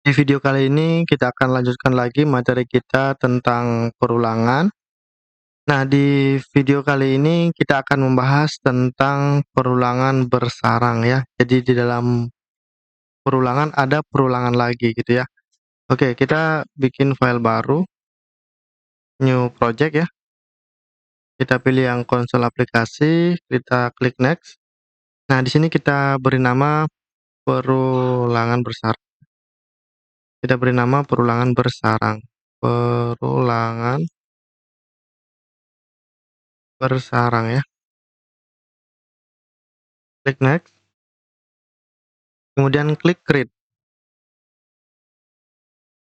Di video kali ini kita akan lanjutkan lagi materi kita tentang perulangan. Nah, di video kali ini kita akan membahas tentang perulangan bersarang ya. Jadi di dalam perulangan ada perulangan lagi gitu ya. Oke, kita bikin file baru, new project ya. Kita pilih yang konsol aplikasi, kita klik next. Nah, di sini kita beri nama perulangan bersarang. Kita beri nama perulangan bersarang. Perulangan bersarang ya. Klik next. Kemudian klik create.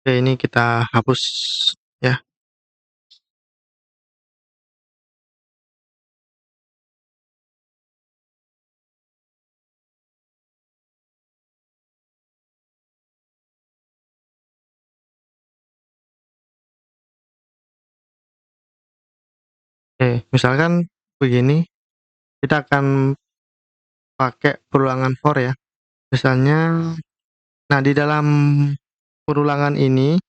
Oke, ini kita hapus ya. Oke, misalkan begini, kita akan pakai perulangan for ya. Misalnya, nah di dalam perulangan ini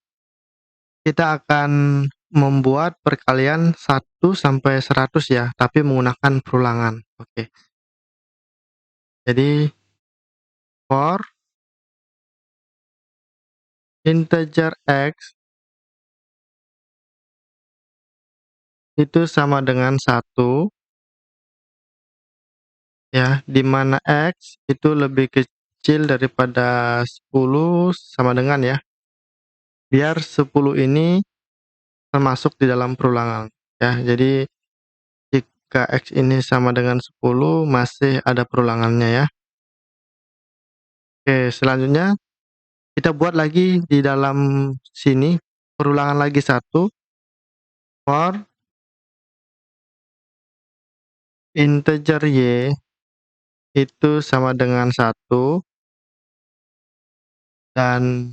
kita akan membuat perkalian 1 sampai 100 ya, tapi menggunakan perulangan. Oke. Jadi for integer x itu sama dengan 1 ya, di mana x itu lebih kecil daripada 10 sama dengan ya. Biar 10 ini termasuk di dalam perulangan ya. Jadi jika x ini sama dengan 10 masih ada perulangannya ya. Oke, selanjutnya kita buat lagi di dalam sini perulangan lagi satu for integer y itu sama dengan 1 dan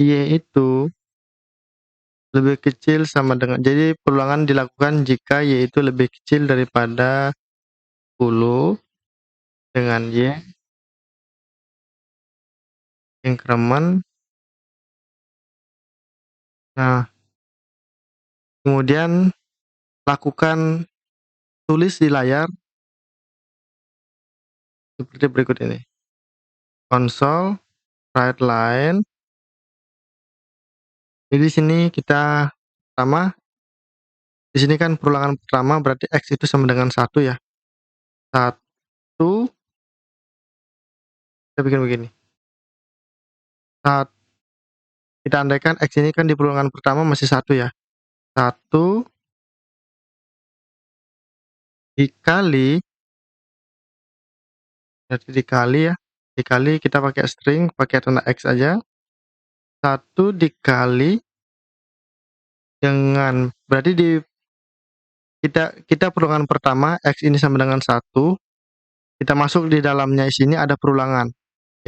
y itu lebih kecil sama dengan, jadi perulangan dilakukan jika y itu lebih kecil daripada 10 dengan y increment. Nah, kemudian lakukan tulis di layar seperti berikut ini. Console write line. Jadi di sini kita pertama, di sini kan perulangan pertama berarti x itu sama dengan 1 ya. 1, kita bikin begini. Kita andaikan x ini kan di perulangan pertama masih 1 ya. 1 dikali, berarti dikali ya. Dikali kita pakai string, pakai tanda x aja. 1 dikali dengan, berarti di kita perulangan pertama x ini sama dengan 1, kita masuk di dalamnya sini ada perulangan,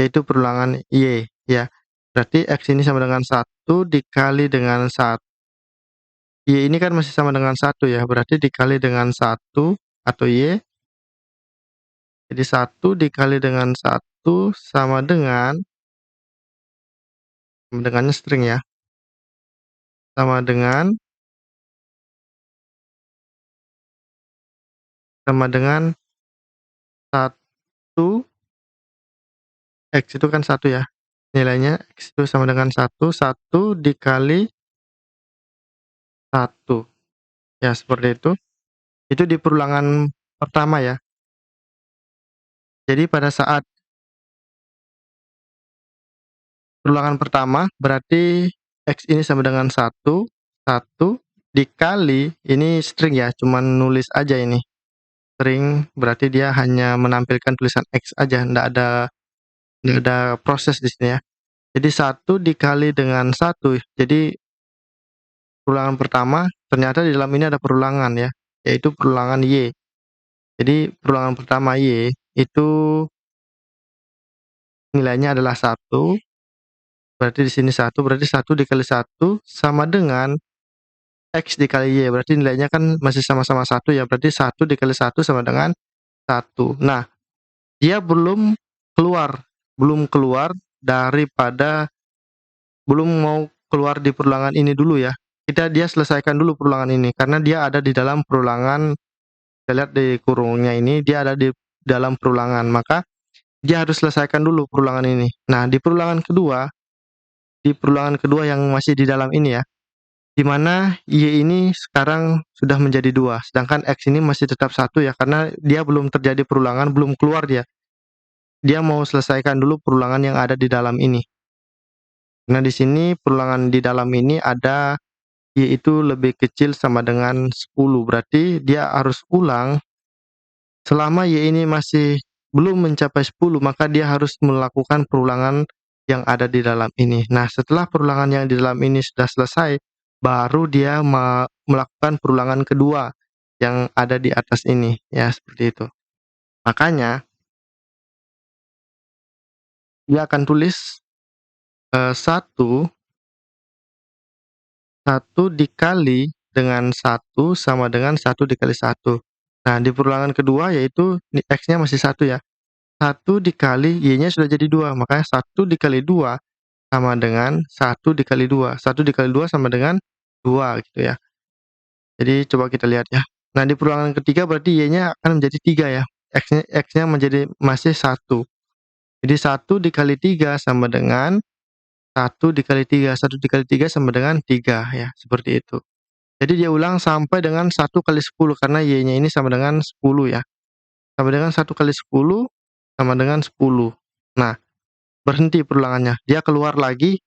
yaitu perulangan y ya. Berarti x ini sama dengan 1 dikali dengan 1. Y ini kan masih sama dengan 1 ya, berarti dikali dengan 1 atau y. Jadi 1 dikali dengan 1 sama dengannya string ya. Sama dengan 1, x itu kan 1 ya. Nilainya x itu sama dengan 1 dikali 1. Ya, seperti itu. Itu di perulangan pertama ya. Jadi pada saat perulangan pertama berarti x ini sama dengan 1 dikali, ini string ya, cuman nulis aja ini. String berarti dia hanya menampilkan tulisan x aja, nggak ada proses di sini ya. Jadi 1 dikali dengan 1, jadi perulangan pertama ternyata di dalam ini ada perulangan ya, yaitu perulangan y. Jadi perulangan pertama y itu nilainya adalah 1, berarti di sini 1, berarti 1 dikali 1 sama dengan x dikali y, berarti nilainya kan masih sama-sama 1 ya, berarti 1 dikali 1 sama dengan 1. Nah, dia belum keluar daripada belum mau keluar di perulangan ini dulu ya, dia selesaikan dulu perulangan ini, karena dia ada di dalam perulangan. Kita lihat di kurungnya ini, dia ada di dalam perulangan, maka dia harus selesaikan dulu perulangan ini. Nah, di perulangan kedua yang masih di dalam ini ya, di mana Y ini sekarang sudah menjadi 2, sedangkan X ini masih tetap 1 ya, karena dia belum terjadi perulangan, belum keluar dia. Dia mau selesaikan dulu perulangan yang ada di dalam ini. Nah, di sini perulangan di dalam ini ada Y itu lebih kecil sama dengan 10, berarti dia harus ulang selama Y ini masih belum mencapai 10, maka dia harus melakukan perulangan yang ada di dalam ini. Nah, setelah perulangan yang di dalam ini sudah selesai, baru dia melakukan perulangan kedua yang ada di atas ini, ya seperti itu. Makanya dia akan tulis 1 dikali dengan 1 sama dengan 1 dikali 1. Nah, di perulangan kedua yaitu X-nya masih 1 ya. 1 dikali Y-nya sudah jadi 2, makanya 1 dikali 2 sama dengan 1 dikali 2. 1 dikali 2 sama dengan 2 gitu ya. Jadi coba kita lihat ya. Nah, di perulangan ketiga berarti Y-nya akan menjadi 3 ya. X-nya menjadi masih 1. Jadi 1 dikali 3 sama dengan 1 dikali 3. 1 dikali 3 sama dengan 3 ya, seperti itu. Jadi dia ulang sampai dengan 1 kali 10 karena Y-nya ini sama dengan 10 ya. Sama dengan 1 kali 10 sama dengan 10. Nah, berhenti perulangannya. Dia keluar lagi,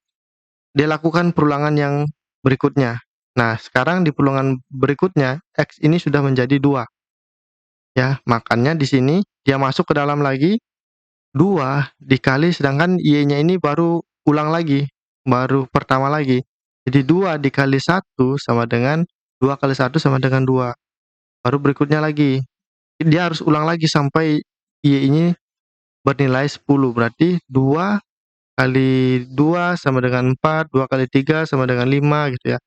dia lakukan perulangan yang berikutnya. Nah, sekarang di perulangan berikutnya, X ini sudah menjadi 2, ya. Makanya di sini dia masuk ke dalam lagi, 2 dikali sedangkan Y-nya ini baru ulang lagi, baru pertama lagi. Jadi 2 dikali 1 sama dengan 2 kali 1 sama dengan 2. Baru berikutnya lagi, dia harus ulang lagi sampai Y ini bernilai 10, berarti 2 kali 2 sama dengan 4, 2 kali 3 sama dengan 5 gitu ya.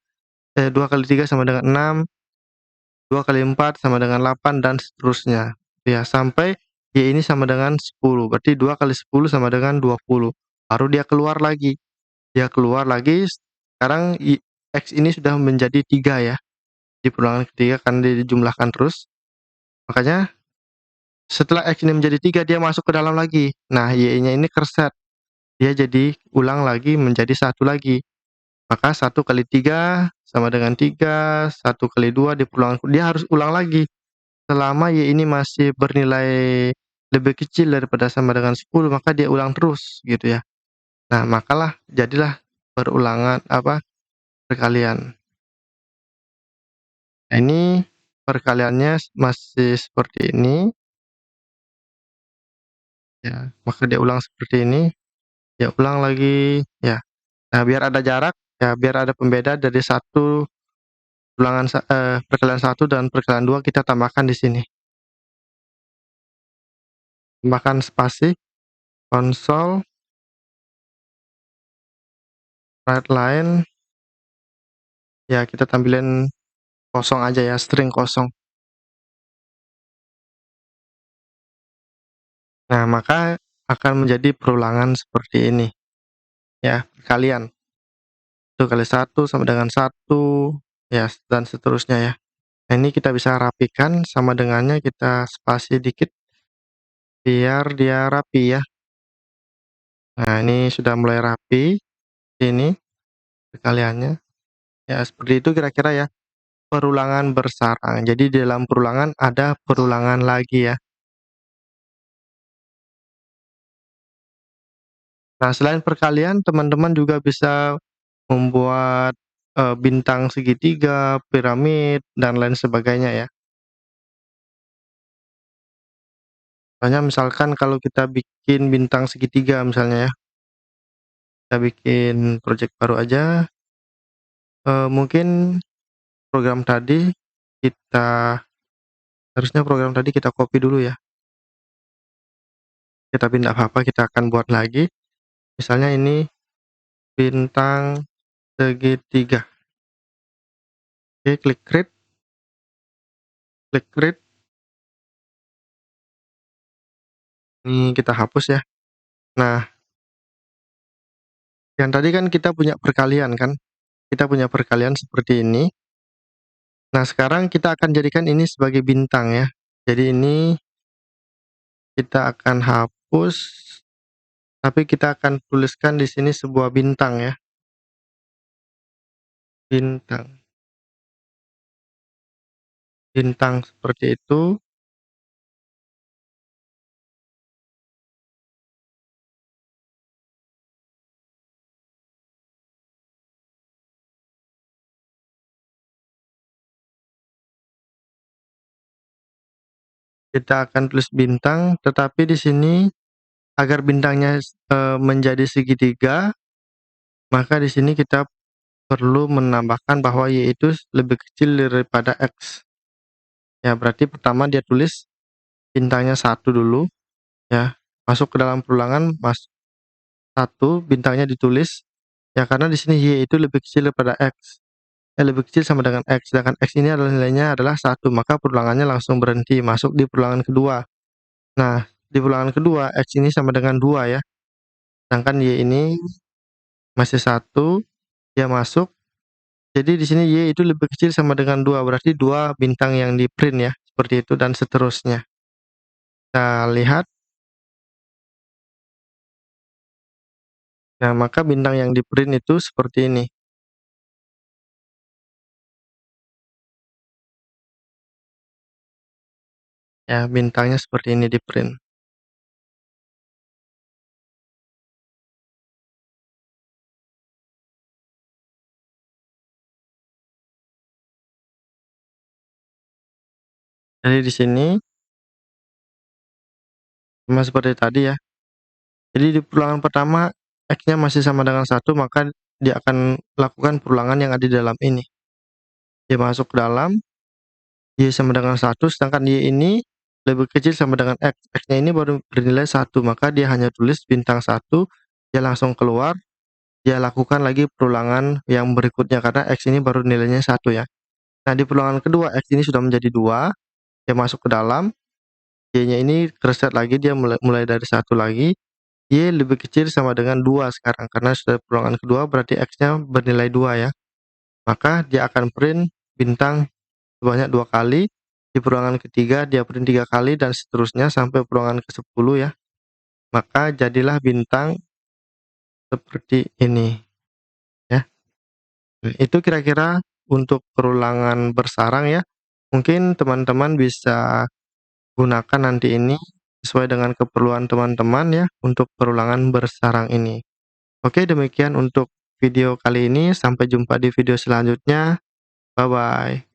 2 kali 3 sama dengan 6, 2 kali 4 sama dengan 8 dan seterusnya. Ya, sampai Y ini sama dengan 10, berarti 2 kali 10 sama dengan 20. Baru dia keluar lagi. Dia keluar lagi, sekarang X ini sudah menjadi 3 ya, di perulangan ketiga karena dia dijumlahkan terus. Makanya setelah X ini menjadi 3, dia masuk ke dalam lagi. Nah, Y-nya ini kereset, dia jadi ulang lagi menjadi 1 lagi. Maka 1 kali 3 sama dengan 3, 1 kali 2 di perulangan dia harus ulang lagi. Selama Y ini masih bernilai lebih kecil daripada sama dengan 10, maka dia ulang terus gitu ya. Nah, makalah jadilah perkalian. Nah, ini perkaliannya masih seperti ini, ya, maka dia ulang seperti ini, ya ulang lagi, ya. Nah, biar ada jarak, ya biar ada pembeda dari perkalian 1 dan perkalian 2 kita tambahkan di sini. Tambahkan spasi, konsol, write line, ya kita tampilin kosong aja ya, string kosong. Nah, maka akan menjadi perulangan seperti ini, ya, perkalian. 1 kali 1 sama dengan 1, ya, dan seterusnya ya. Nah, ini kita bisa rapikan, sama dengannya kita spasi dikit, biar dia rapi ya. Nah, ini sudah mulai rapi, ini perkaliannya. Ya, seperti itu kira-kira ya, perulangan bersarang. Jadi di dalam perulangan ada perulangan lagi ya. Nah, selain perkalian, teman-teman juga bisa membuat, bintang segitiga, piramid, dan lain sebagainya ya. Soalnya misalkan kalau kita bikin bintang segitiga misalnya ya, kita bikin project baru aja, mungkin program tadi kita harusnya program tadi kita copy dulu ya, tapi nggak apa-apa kita akan buat lagi. Misalnya ini bintang segitiga. Oke, klik create, ini kita hapus ya. Nah, Yang tadi kan kita punya perkalian kan, kita punya perkalian seperti ini. Nah, sekarang kita akan jadikan ini sebagai bintang ya. Jadi ini kita akan hapus, tapi kita akan tuliskan di sini sebuah bintang ya, bintang. Bintang seperti itu. Kita akan tulis bintang, tetapi di sini agar bintangnya, menjadi segitiga, maka di sini kita perlu menambahkan bahwa Y itu lebih kecil daripada X. Ya, berarti pertama dia tulis bintangnya 1 dulu, ya, masuk ke dalam perulangan, 1, bintangnya ditulis, ya karena di sini Y itu lebih kecil daripada X, lebih kecil sama dengan X, sedangkan X ini adalah nilainya adalah 1, maka perulangannya langsung berhenti, masuk di perulangan kedua. Nah, di perulangan kedua, X ini sama dengan 2 ya, sedangkan Y ini masih 1, dia masuk, jadi di sini Y itu lebih kecil sama dengan 2, berarti 2 bintang yang di-print ya, seperti itu dan seterusnya. Kita lihat, nah maka bintang yang di-print itu seperti ini. Ya, bintangnya seperti ini di-print. Jadi di sini sama seperti tadi ya. Jadi di perulangan pertama X-nya masih sama dengan 1, maka dia akan lakukan perulangan yang ada di dalam ini. Dia masuk ke dalam, Y sama dengan 1, sedangkan Y ini lebih kecil sama dengan X. X-nya ini baru bernilai 1, maka dia hanya tulis bintang 1, dia langsung keluar, dia lakukan lagi perulangan yang berikutnya karena X ini baru nilainya 1 ya. Nah, di perulangan kedua X ini sudah menjadi 2, dia masuk ke dalam, Y-nya ini reset lagi, dia mulai dari 1 lagi, Y lebih kecil sama dengan 2 sekarang, karena sudah perulangan kedua berarti X-nya bernilai 2 ya. Maka dia akan print bintang sebanyak 2 kali, di perulangan ketiga dia print 3 kali dan seterusnya sampai perulangan ke-10 ya. Maka jadilah bintang seperti ini ya. Itu kira-kira untuk perulangan bersarang ya. Mungkin teman-teman bisa gunakan nanti ini sesuai dengan keperluan teman-teman ya untuk perulangan bersarang ini. Oke, demikian untuk video kali ini, sampai jumpa di video selanjutnya. Bye-bye.